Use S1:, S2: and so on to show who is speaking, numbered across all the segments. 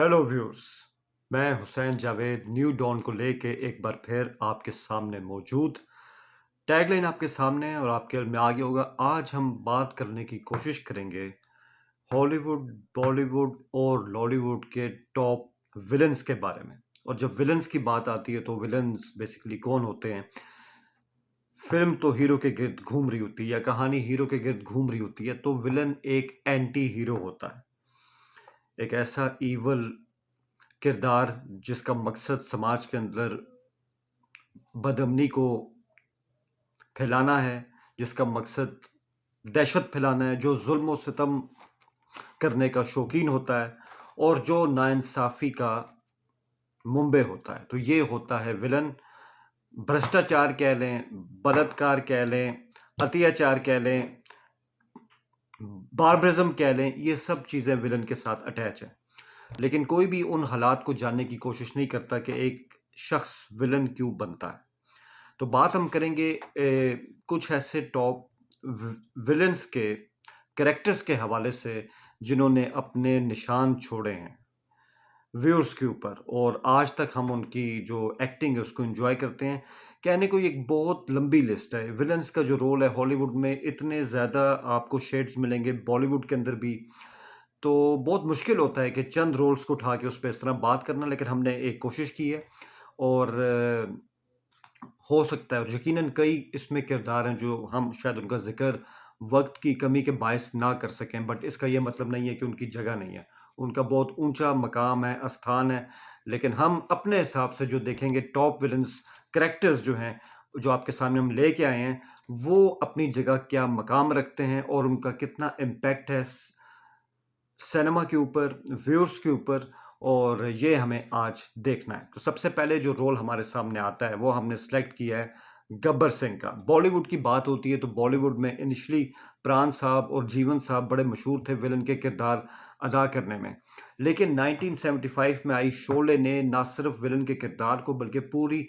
S1: Hello viewers. मैं Hussain Javed new don को लेके एक बार फिर आपके सामने मौजूद। टैगलाइन आपके सामने है और आपके में आगे होगा। आज हम बात करने की कोशिश करेंगे हॉलीवुड, बॉलीवुड और लॉलीवुड के टॉप विलन्स के बारे में। और जब विलन्स की बात आती है तो विलन्स बेसिकली कौन होते हैं? फिल्म तो हीरो के गिर्द घूम रही होती है या कहानी हीरो के गिर्द घूम रही होती है, तो विलन एक एंटी हीरो होता है, एक ऐसा ईवल किरदार जिसका मकसद समाज के अंदर बदअमनी को फैलाना है, जिसका मकसद दहशत फैलाना है, जो ज़ुल्म और सितम करने का शौकीन होता है और जो नाइंसाफ़ी का मुंबे होता है। तो ये होता है विलन। भ्रष्टाचार कह लें, बलात्कार कह लें, अत्याचार कह लें, बार्बरिज़्म कह लें, ये सब चीज़ें विलन के साथ अटैच हैं। लेकिन कोई भी उन हालात को जानने की कोशिश नहीं करता कि एक शख्स विलन क्यों बनता है। तो बात हम करेंगे कुछ ऐसे टॉप विलन्स के कैरेक्टर्स के हवाले से जिन्होंने अपने निशान छोड़े हैं व्यूअर्स के ऊपर, और आज तक हम उनकी जो एक्टिंग है उसको एंजॉय करते हैं। कहने को ये एक बहुत लंबी लिस्ट है। विलन्स का जो रोल है हॉलीवुड में इतने ज़्यादा आपको शेड्स मिलेंगे, बॉलीवुड के अंदर भी। तो बहुत मुश्किल होता है कि चंद रोल्स को उठा के उस पे इस तरह बात करना, लेकिन हमने एक कोशिश की है। और हो सकता है, और यकीनन कई इसमें किरदार हैं जो हम शायद उनका ज़िक्र वक़्त की कमी के बायस ना कर सकें, बट इसका ये मतलब नहीं है कि उनकी जगह नहीं है। उनका बहुत ऊँचा मकाम है, स्थान है, लेकिन हम अपने हिसाब से जो देखेंगे टॉप विलन्स कैरेक्टर्स जो हैं, जो आपके सामने हम लेके आए हैं, वो अपनी जगह क्या मकाम रखते हैं और उनका कितना इम्पैक्ट है सिनेमा के ऊपर, व्यूअर्स के ऊपर, और ये हमें आज देखना है। तो सबसे पहले जो रोल हमारे सामने आता है, वो हमने सेलेक्ट किया है गब्बर सिंह का। बॉलीवुड की बात होती है तो बॉलीवुड में इनिशियली प्राण साहब और जीवन साहब बड़े मशहूर थे विलन के किरदार अदा करने में। लेकिन 1975 में आई शोले ने ना सिर्फ विलन के किरदार को बल्कि पूरी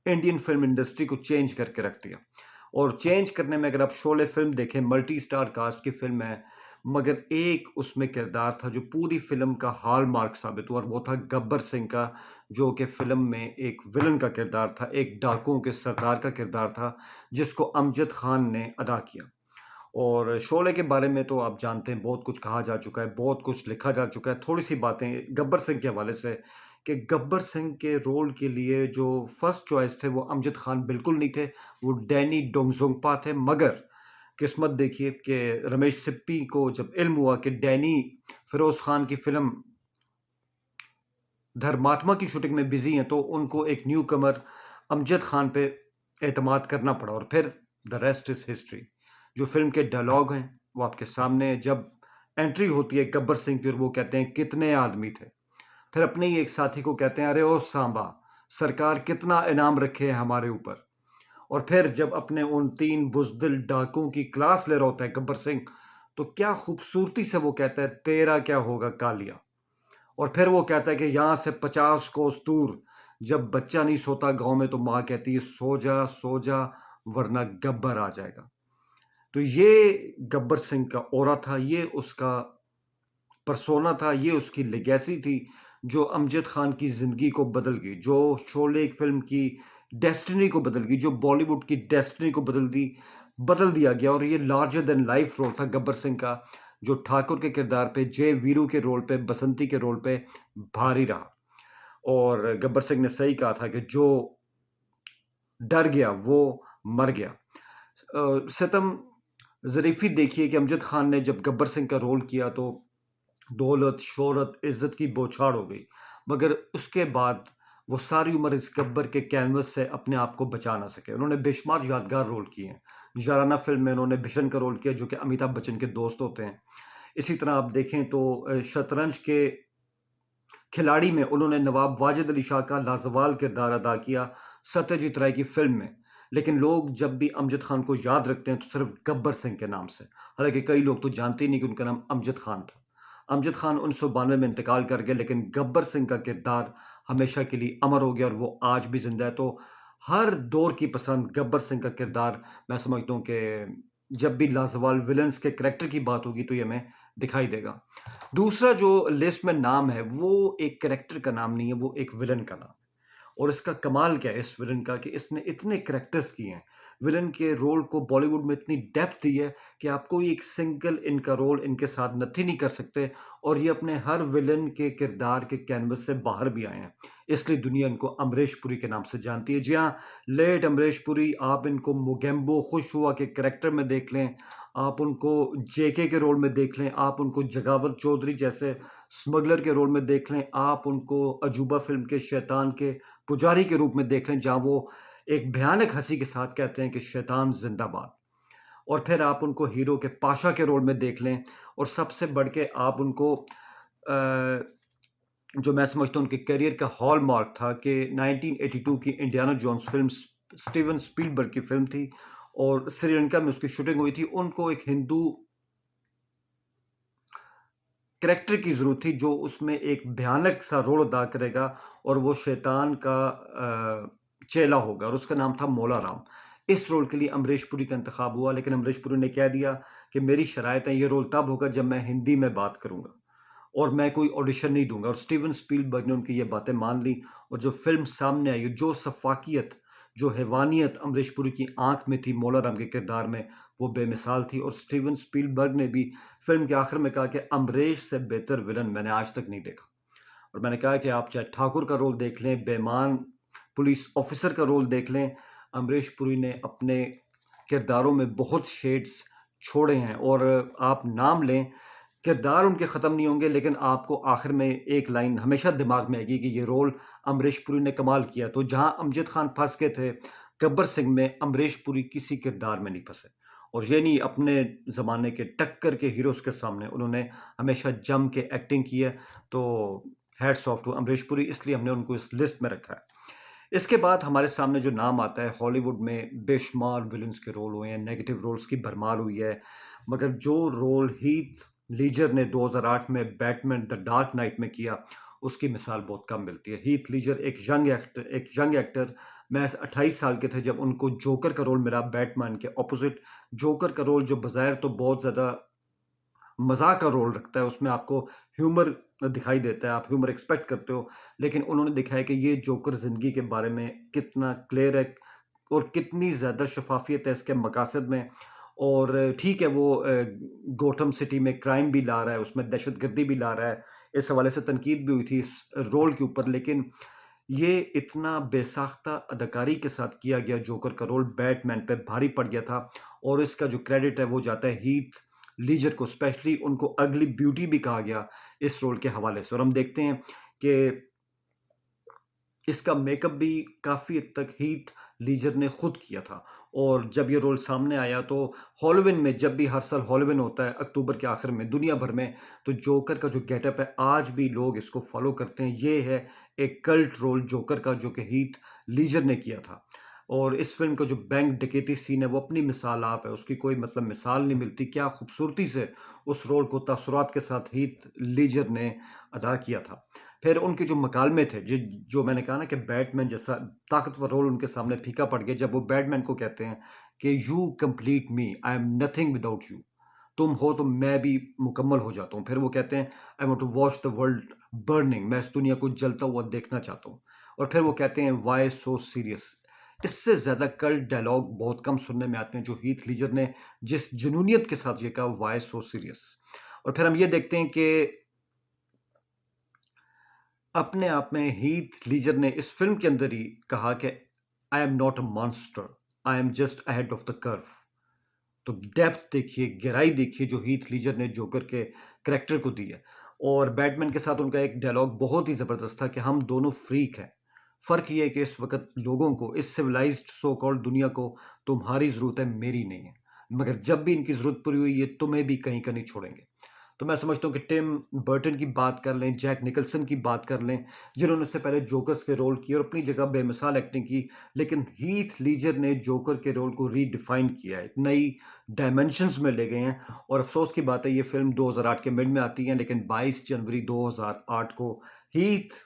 S1: इंडियन फ़िल्म इंडस्ट्री को चेंज करके रख दिया। और चेंज करने में अगर आप शोले फ़िल्म देखें, मल्टी स्टार कास्ट की फ़िल्म है, मगर एक उसमें किरदार था जो पूरी फ़िल्म का हॉलमार्क साबित हुआ, और वो था गब्बर सिंह का, जो कि फ़िल्म में एक विलन का किरदार था, एक डाकुओं के सरदार का किरदार था, जिसको अमजद खान ने अदा किया। और शोले के बारे में तो आप जानते हैं, बहुत कुछ कहा जा चुका है, बहुत कुछ लिखा जा चुका है। थोड़ी-सी बातें गब्बर सिंह के हवाले से कि गब्बर सिंह के रोल के लिए जो फर्स्ट चॉइस थे, वो अमजद खान बिल्कुल नहीं थे, वो डैनी डोंगज़ोंगपा थे। मगर किस्मत देखिए कि रमेश सिप्पी को जब इल्म हुआ कि डैनी फ़िरोज़ खान की फ़िल्म धर्मात्मा की शूटिंग में बिज़ी हैं, तो उनको एक न्यू कमर अमजद खान पे एतमाद करना पड़ा, और फिर द रेस्ट इज़ हिस्ट्री। जो फ़िल्म के डायलॉग हैं, वो आपके सामने हैं। जब एंट्री होती है गब्बर सिंह की और वो कहते हैं, "कितने आदमी थे?" फिर अपने ही एक साथी को कहते हैं, "अरे ओ सांबा, सरकार कितना इनाम रखे है हमारे ऊपर।" और फिर जब अपने उन 3 बुज़दिल डाकुओं की क्लास ले रहा होता है गब्बर सिंह, तो क्या खूबसूरती से वो कहता है, "तेरा क्या होगा कालिया।" और फिर वो कहता है कि यहाँ से 50 कोस दूर जब बच्चा नहीं सोता गाँव में, तो माँ कहती है, सो जा वरना गब्बर आ जाएगा। तो ये गब्बर सिंह का ऑरा था, ये उसका पर्सोना था, ये उसकी लेगेसी थी, जो अमजद खान की ज़िंदगी को बदल गई, जो शोले एक फ़िल्म की डेस्टिनी को बदल गई, जो बॉलीवुड की डेस्टिनी को बदल दिया गया। और ये लार्जर देन लाइफ रोल था गब्बर सिंह का, जो ठाकुर के किरदार पे, जय वीरू के रोल पे, बसंती के रोल पे भारी रहा। और गब्बर सिंह ने सही कहा था कि जो डर गया वो मर गया। सितम ज़रीफ़ी देखिए कि अमजद खान ने जब गब्बर सिंह का रोल किया तो दौलत, शोहरत, इज़्ज़त की बौछार हो गई। मगर उसके बाद वो सारी उम्र इस गब्बर के कैनवस से अपने आप को बचा ना सके। उन्होंने बेशुमार यादगार रोल किए हैं। याराना फ़िल्म में उन्होंने बिशन का रोल किया, जो कि अमिताभ बच्चन के दोस्त होते हैं। इसी तरह आप देखें तो शतरंज के खिलाड़ी में उन्होंने नवाब वाजिद अली शाह का लाजवाब किरदार अदा किया सत्यजीत राय की फ़िल्म में। लेकिन लोग जब भी अमजद खान को याद रखते हैं तो सिर्फ़ गब्बर सिंह के नाम से। हालाँकि कई लोग तो जानते ही नहीं कि उनका नाम अमजद खान था। अमजद खान 1992 में इंतकाल कर गए, लेकिन गब्बर सिंह का किरदार हमेशा के लिए अमर हो गया और वो आज भी ज़िंदा है। तो हर दौर की पसंद गब्बर सिंह का किरदार, मैं समझता हूँ कि जब भी लाजवाब विलन्स के करैक्टर की बात होगी तो ये हमें दिखाई देगा। दूसरा जो लिस्ट में नाम है, वो एक कैरेक्टर का नाम नहीं है, वो एक विलेन का नाम है। और इसका कमाल क्या है इस विलेन का कि इसने इतने कैरेक्टर्स किए हैं। विलेन के रोल को बॉलीवुड में इतनी डेप्थ दी है कि आप कोई एक सिंगल इनका रोल इनके साथ नथी नहीं कर सकते और ये अपने हर विलेन के किरदार के कैनवस से बाहर भी आए हैं। इसलिए दुनिया इनको अमरीश पुरी के नाम से जानती है। जी हाँ, लेट अमरीश पुरी, आप इनको मोगेम्बो खुश हुआ के कैरेक्टर में देख लें, आप उनको जेके के रोल में देख लें, आप उनको जगावत चौधरी जैसे स्मगलर के रोल में देख लें, आप उनको अजूबा फ़िल्म के शैतान के पुजारी के रूप में देख लें, जहाँ वो एक भयानक हँसी के साथ कहते हैं कि शैतान ज़िंदाबाद। और फिर आप उनको हीरो के पाशा के रोल में देख लें और सबसे बढ़ के आप उनको जो मैं समझता हूँ उनके करियर का हॉलमार्क था कि 1982 की Indiana Jones film Steven Spielberg की फ़िल्म थी और श्रीलंका में उसकी शूटिंग हुई थी। उनको एक हिंदू कैरेक्टर की ज़रूरत थी जो उसमें एक भयानक सा रोल अदा करेगा और वो शैतान का चेला होगा और उसका नाम था मौला राम। इस रोल के लिए अमरीश पुरी का इंतखाब हुआ, लेकिन अमरीश पुरी ने कह दिया कि मेरी शराइत है, ये रोल तब होगा जब मैं हिंदी में बात करूँगा और मैं कोई ऑडिशन नहीं दूँगा। और स्टीवन स्पीलबर्ग ने उनकी ये बातें मान ली और जो फ़िल्म सामने आई, जो सफ़ाकियत, जो हैवानियत अमरीश पुरी की आँख में थी मौला राम के किरदार में, वो बेमिसाल थी। और स्टीवन स्पीलबर्ग ने भी फ़िल्म के आखिर में कहा कि अमरीश से बेहतर विलन मैंने आज तक नहीं देखा। और मैंने कहा कि आप चाहे ठाकुर का रोल देख लें, बेईमान पुलिस ऑफिसर का रोल देख लें, अमरीश पुरी ने अपने किरदारों में बहुत शेड्स छोड़े हैं। और आप नाम लें, किरदार उनके ख़त्म नहीं होंगे, लेकिन आपको आखिर में एक लाइन हमेशा दिमाग में आएगी कि ये रोल अमरीश पुरी ने कमाल किया। तो जहाँ अमजद खान फंस गए थे गब्बर सिंह में, अमरीश पुरी किसी किरदार में नहीं फंसे। और ये नहीं, अपने ज़माने के टक्कर के हीरोज़ के सामने उन्होंने हमेशा जम के एक्टिंग की है। तो hats off to Amrish Puri, इसलिए हमने उनको इस लिस्ट में रखा है। इसके बाद हमारे सामने जो नाम आता है, हॉलीवुड में बेशुमार विलन्स के रोल हुए हैं, नेगेटिव रोल्स की भरमार हुई है, मगर जो रोल हीथ लीजर ने 2008 में बैटमैन द डार्क नाइट में किया, उसकी मिसाल बहुत कम मिलती है। हीथ लीजर एक यंग एक्टर, महज़ 28 साल के थे जब उनको जोकर का रोल मिला, बैटमैन के ऑपोज़िट। जोकर का रोल जो बज़ाहिर तो बहुत ज़्यादा मज़ाक का रोल रखता है, उसमें आपको ह्यूमर दिखाई देता है, आप ह्यूमर एक्सपेक्ट करते हो, लेकिन उन्होंने दिखाया कि ये जोकर ज़िंदगी के बारे में कितना क्लियर है और कितनी ज़्यादा शफ़ाफ़ियत है इसके मकासद में। और ठीक है, वो गोथम सिटी में क्राइम भी ला रहा है, उसमें दहशतगर्दी भी ला रहा है, इस हवाले से तनकीद भी हुई थी इस रोल के ऊपर, लेकिन ये इतना बेसाख्ता अदाकारी के साथ किया गया जोकर का रोल बैटमैन पे भारी पड़ गया था। और इसका जो क्रेडिट है वो जाता है हीथ लीजर को, स्पेशली उनको अगली ब्यूटी भी कहा गया इस रोल के हवाले से। और हम देखते हैं कि इसका मेकअप भी काफ़ी हद तक हीथ लीजर ने खुद किया था। और जब ये रोल सामने आया तो हॉलोवीन में, जब भी हर साल हॉलोवीन होता है अक्टूबर के आखिर में दुनिया भर में, तो जोकर का जो गेटअप है आज भी लोग इसको फॉलो करते हैं। ये है एक कल्ट रोल जोकर का जो कि हीथ लीजर ने किया था। और इस फिल्म का जो बैंक डकैती सीन है वो अपनी मिसाल आप है, उसकी कोई मतलब मिसाल नहीं मिलती। क्या खूबसूरती से उस रोल को तासुरात के साथ हीथ लीजर ने अदा किया था। फिर उनके जो मकालमे थे, जो मैंने कहा ना कि बैटमैन जैसा ताकतवर रोल उनके सामने फीका पड़ गया जब वो बैटमैन को कहते हैं कि you complete me, I am nothing without you. तुम हो तो मैं भी मुकम्मल हो जाता हूँ। फिर वो कहते हैं I want to watch the world burning, मैं इस दुनिया को जलता हुआ देखना चाहता हूँ। और फिर वो कहते हैं व्हाई सो सीरियस। इससे ज़्यादा कल्ट डायलॉग बहुत कम सुनने में आते हैं जो हीथ लीजर ने जिस जुनूनियत के साथ ये कहा, व्हाई सो सीरियस। और फिर हम ये देखते हैं कि अपने आप में हीथ लीजर ने इस फिल्म के अंदर ही कहा कि I am not a monster, I am just ahead of the curve. तो डेप्थ देखिए, गहराई देखिए जो हीथ लीजर ने जोकर के करैक्टर को दी है। और बैटमैन के साथ उनका एक डायलॉग बहुत ही ज़बरदस्त था कि हम दोनों फ्रीक हैं। फ़र्क ये है कि इस वक़्त लोगों को, इस सिविलाइज़्ड सो कॉल्ड दुनिया को तुम्हारी ज़रूरत है, मेरी नहीं है। मगर जब भी इनकी ज़रूरत पूरी हुई, ये तुम्हें भी कहीं का नहीं छोड़ेंगे। तो मैं समझता हूँ कि टिम बर्टन की बात कर लें, जैक निकल्सन की बात कर लें, जिन्होंने इससे पहले जोकर्स के रोल किए और अपनी जगह बेमिसाल एक्टिंग की, लेकिन हीथ लीजर ने जोकर के रोल को रीडिफाइन किया है, एक नई डायमेंशंस में ले गए हैं। और अफ़सोस की बात है ये फ़िल्म 2008 के मिड में आती है, लेकिन 22 जनवरी 2008 को हीथ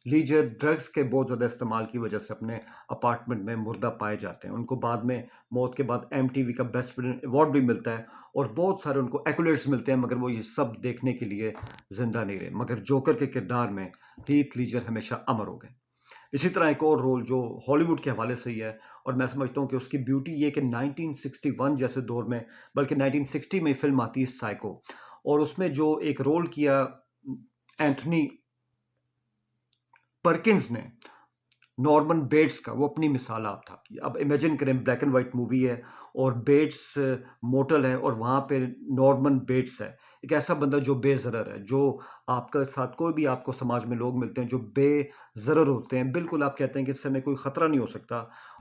S1: लीजर ड्रग्स के बहुत ज़्यादा इस्तेमाल की वजह से अपने अपार्टमेंट में मुर्दा पाए जाते हैं। उनको बाद में मौत के बाद एमटीवी का बेस्ट विलन अवार्ड भी मिलता है और बहुत सारे उनको एक्colades मिलते हैं, मगर वो ये सब देखने के लिए ज़िंदा नहीं रहे। मगर जोकर के किरदार में हीथ लीजर हमेशा अमर हो गए। इसी तरह एक और रोल जो हॉलीवुड के हवाले से ही है और मैं समझता हूँ कि उसकी ब्यूटी ये कि 1961 जैसे दौर में, बल्कि 1960 में फ़िल्म आती है साइको, और उसमें जो एक रोल किया एंथनी परकिंस ने, नॉर्मन बेट्स का, वो अपनी मिसाल आप था। अब इमेजिन करें, ब्लैक एंड वाइट मूवी है और बेट्स मोटल है और वहाँ पे नॉर्मन बेट्स है। एक ऐसा बंदा जो बेज़रर है, जो आपके साथ कोई भी आपको समाज में लोग मिलते हैं जो बेज़रर होते हैं, बिल्कुल आप कहते हैं कि इससे हमें कोई ख़तरा नहीं हो सकता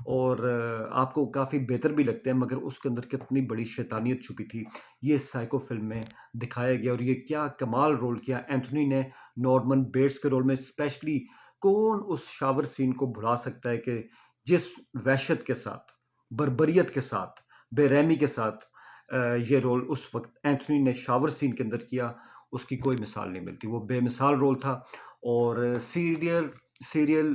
S1: और आपको काफ़ी बेहतर भी लगते हैं, मगर उसके अंदर कितनी बड़ी शैतानियत छुपी थी, ये साइको फ़िल्म में दिखाया गया। और ये क्या कमाल रोल किया एंथोनी ने नॉर्मन बेट्स के रोल में। स्पेशली कौन उस शावर सीन को भुला सकता है कि जिस वहशत के साथ, बर्बरियत के साथ, बेरहमी के साथ ये रोल उस वक़्त एंथोनी ने शावर सीन के अंदर किया, उसकी कोई मिसाल नहीं मिलती। वो बेमिसाल रोल था और सीरियल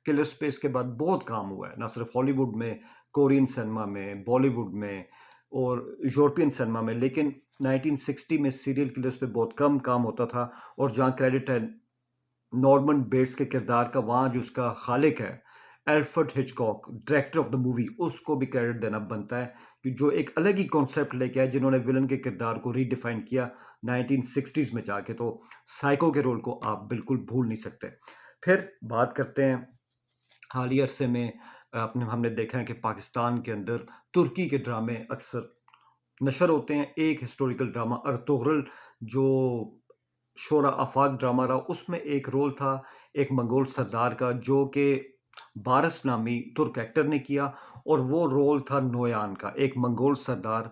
S1: किलर्स पे इसके बाद बहुत काम हुआ है, ना सिर्फ हॉलीवुड में, कोरियन सिनेमा में, बॉलीवुड में और यूरोपियन सिनेमा में। लेकिन 1960 में सीरियल किलर्स पे बहुत कम काम होता था और जहाँ क्रेडिट है नॉर्मन बेट्स के किरदार का, वहाँ जो उसका खालिक है Alfred Hitchcock, director of the movie, उसको भी क्रेडिट देना बनता है कि जो एक अलग ही कॉन्सेप्ट लेके आए, जिन्होंने विलन के किरदार को रीडिफाइन किया 1960s में जाके। तो साइको के रोल को आप बिल्कुल भूल नहीं सकते। फिर बात करते हैं हाल ही अरसे में अपने हमने देखा है कि पाकिस्तान के अंदर तुर्की के ड्रामे अक्सर नशर होते हैं। एक हिस्टोरिकल ड्रामा अर्तुगरुल जो शोरा आफाक ड्रामा रहा, उसमें एक रोल था एक मंगोल सरदार का जो कि बारस नामी तुर्क एक्टर ने किया और वो रोल था नोयान का, एक मंगोल सरदार।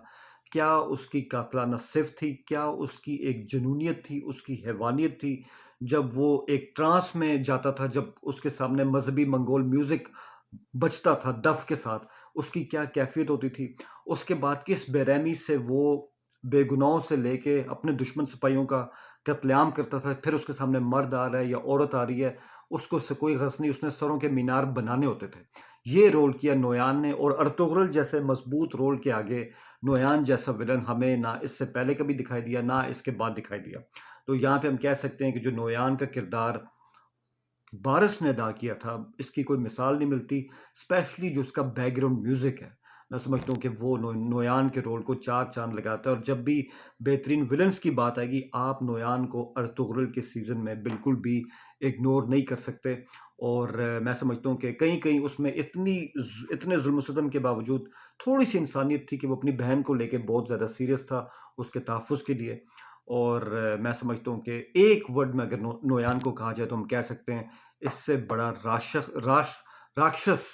S1: क्या उसकी कातलाना सिफ़्त थी, क्या उसकी एक जुनूनियत थी, उसकी हैवानियत थी, जब वो एक ट्रांस में जाता था, जब उसके सामने मज़हबी मंगोल म्यूज़िक बजता था दफ़ के साथ, उसकी क्या कैफ़ियत होती थी। उसके बाद किस बेरहमी से वो बेगुनाहों से लेके अपने दुश्मन सिपाहियों का कत्लेआम करता था। फिर उसके सामने मर्द आ रहा है या औरत आ रही है, उसको उससे कोई गज़ नहीं, उसने सरों के मीनार बनाने होते थे। ये रोल किया नोयान ने और अर्तुगरुल जैसे मज़बूत रोल के आगे नोयान जैसा विलन हमें ना इससे पहले कभी दिखाई दिया, ना इसके बाद दिखाई दिया। तो यहाँ पे हम कह सकते हैं कि जो नोयान का किरदार बारिश ने अदा किया था, इसकी कोई मिसाल नहीं मिलती। स्पेशली जो उसका बैकग्राउंड म्यूज़िक है, मैं समझता हूँ कि वो नोयान के रोल को चार चाँद लगाता है। और जब भी बेहतरीन विलन्स की बात आएगी, आप नोयान को अर्तुगरुल के सीज़न में बिल्कुल भी इग्नोर नहीं कर सकते। और मैं समझता हूँ कि कहीं-कहीं उसमें इतने ज़ुल्म-सितम के बावजूद थोड़ी-सी इंसानियत थी कि वो अपनी बहन को लेके बहुत ज़्यादा सीरियस था, उसके तहफ़्फ़ुज़ के लिए। और मैं समझता हूँ कि एक वर्ड में अगर नोयान को कहा जाए तो हम कह सकते हैं इससे बड़ा राक्षस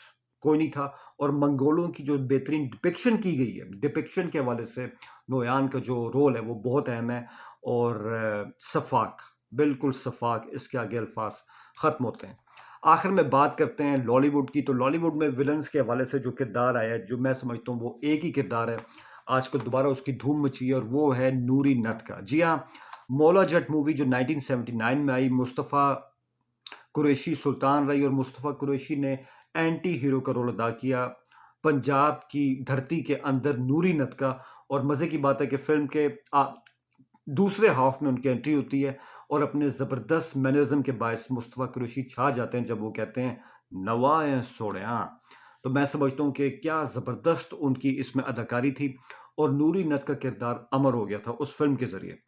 S1: कोई नहीं था। और मंगोलों की जो बेहतरीन डिपिक्शन की गई है, डिपिक्शन के हवाले से नोयान का जो रोल है वो बहुत अहम है। और सफाक, बिल्कुल सफाक, इसके आगे अल्फाज ख़त्म होते हैं। आखिर में बात करते हैं लॉलीवुड की। तो लॉलीवुड में विलन्स के हवाले से जो किरदार आया है, जो मैं समझता हूँ वो एक ही किरदार है, आजकल दोबारा उसकी धूम मची है और वो है नूरी नत का। जी हाँ, मौला जट मूवी जो 1979 में आई, मुस्तफ़ा कुरैशी सुल्तान रही और मुस्तफ़ा कुरैशी ने एंटी हीरो का रोल अदा किया पंजाब की धरती के अंदर नूरी नत का। और मज़े की बात है कि फ़िल्म के दूसरे हाफ में उनकी एंट्री होती है और अपने ज़बरदस्त मैनरिज़्म के बायस मुस्तफ़ा कुरैशी छा जाते हैं जब वो कहते हैं नवा है सोहणिया। तो मैं समझता हूँ कि क्या ज़बरदस्त उनकी इसमें अदाकारी थी और नूरी नत का किरदार अमर हो गया था उस फ़िल्म के ज़रिए।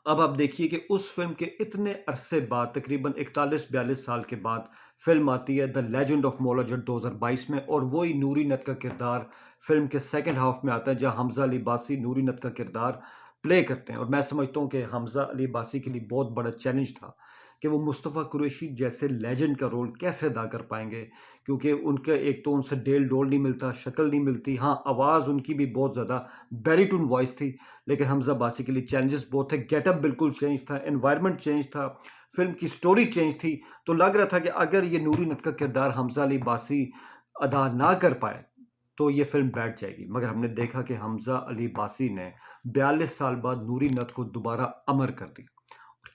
S1: अब आप देखिए कि उस फ़िल्म के इतने अरसे बाद, तकरीबन 41-42 साल के बाद फ़िल्म आती है the legend of Maula Jatt 2022 में, और वही नूरी नत का किरदार फ़िल्म के सेकंड हाफ में आता है जहाँ हमज़ा अली बासी नूरी नत का किरदार प्ले करते हैं। और मैं समझता हूँ कि हमज़ा अली बासी के लिए बहुत बड़ा चैलेंज था कि वो मुस्तफ़ा कुरैशी जैसे लेजेंड का रोल कैसे अदा कर पाएँगे, क्योंकि उनके एक तो उनसे डेल-डोल नहीं मिलता, शक्ल नहीं मिलती। हाँ, आवाज़ उनकी भी बहुत ज़्यादा बैरीटोन वॉइस थी, लेकिन हमज़ा बासी के लिए चैलेंजेस बहुत थे। गेटअप बिल्कुल चेंज था, एनवायरनमेंट चेंज था, फ़िल्म की स्टोरी चेंज थी। तो लग रहा था कि अगर ये नूरी नत का किरदार हमज़ा अली बासी अदा ना कर पाए, तो ये फ़िल्म बैठ जाएगी। मगर हमने देखा कि हमज़ा अली बासी ने 42 साल बाद नूरी नत को दोबारा अमर कर दिया।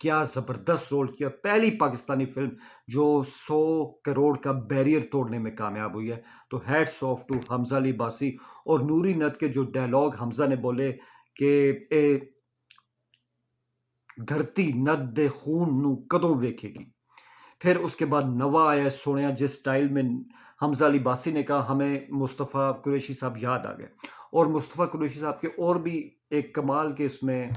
S1: क्या ज़बरदस्त रोल किया। पहली पाकिस्तानी फ़िल्म जो 100 करोड़ का बैरियर तोड़ने में कामयाब हुई है। तो hats off to Hamza Ali Abbasi और नूरी नत के जो डायलॉग हमज़ा ने बोले कि ए धरती नद दे खून नू कदों वेखेगी। फिर उसके बाद नवा आया सोनिया, जिस स्टाइल में हमज़ा अली बासी ने कहा, हमें मुस्तफ़ा कुरैशी साहब याद आ गए। और मुस्तफ़ा कुरैशी साहब के और भी एक कमाल के इसमें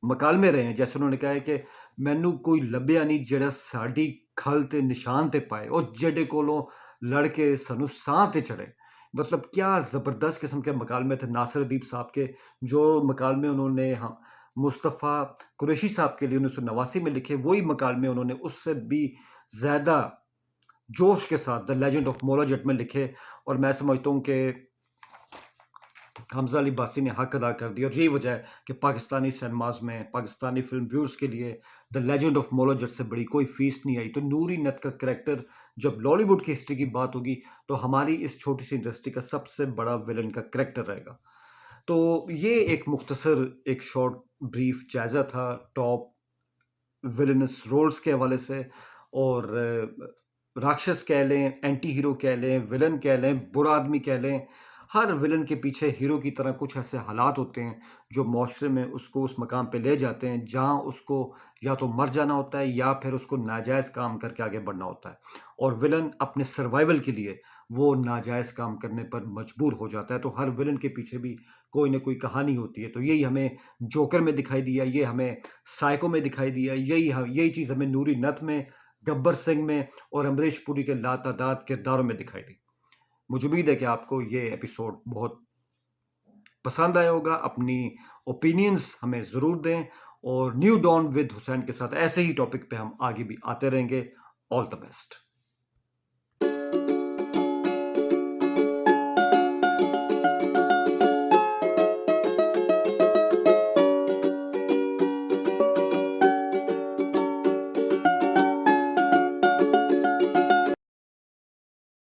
S1: मकालमे रहे हैं। जैसे उन्होंने कहा है कि मैनू कोई लभ्या नहीं जेड़ा साडी खल ते निशान ते पाए और जेडे कोलों लड़के सानू साह ते चढ़े। मतलब क्या ज़बरदस्त किस्म के मकालमे थे नासिर अदीब साहब के, जो मकालमे उन्होंने मुस्तफ़ा कुरैशी साहब के लिए 1989 में लिखे, वही मकालमे उन्होंने उससे भी ज़्यादा जोश के साथ the legend of Maula Jatt में लिखे। और मैं समझता हूँ कि हमज़ा अली बासी ने हक अदा कर दिया और यही वजह है कि पाकिस्तानी सिनेमाज में पाकिस्तानी फिल्म व्यूअर्स के लिए the legend of Maula Jatt से बड़ी कोई फीस नहीं आई। तो नूरी नत का करैक्टर जब लॉलीवुड की हिस्ट्री की बात होगी तो हमारी इस छोटी सी इंडस्ट्री का सबसे बड़ा विलन का करैक्टर रहेगा। तो ये एक मुख्तसर एक शॉर्ट ब्रीफ जायज़ा था टॉप विलनस रोल्स के हवाले से। और राक्षस कह लें, एंटी हीरो कह लें, विलन कह लें, बुरा आदमी कह लें, हर विलन के पीछे हीरो की तरह कुछ ऐसे हालात होते हैं जो माशरे में उसको उस मकाम पे ले जाते हैं जहाँ उसको या तो मर जाना होता है या फिर उसको नाजायज़ काम करके आगे बढ़ना होता है। और विलन अपने सर्वाइवल के लिए वो नाजायज़ काम करने पर मजबूर हो जाता है। तो हर विलन के पीछे भी कोई ना कोई कहानी होती है। तो यही हमें जोकर में दिखाई दिया, ये हमें साइको में दिखाई दिया, यही चीज़ हमें नूरी नत में, गब्बर सिंह में और अमरीश पुरी के लातादाद किरदारों में दिखाई दी। मुझे उम्मीद है कि आपको ये एपिसोड बहुत पसंद आया होगा। अपनी ओपिनियंस हमें ज़रूर दें और न्यू डॉन विद हुसैन के साथ ऐसे ही टॉपिक पे हम आगे भी आते रहेंगे। All the best.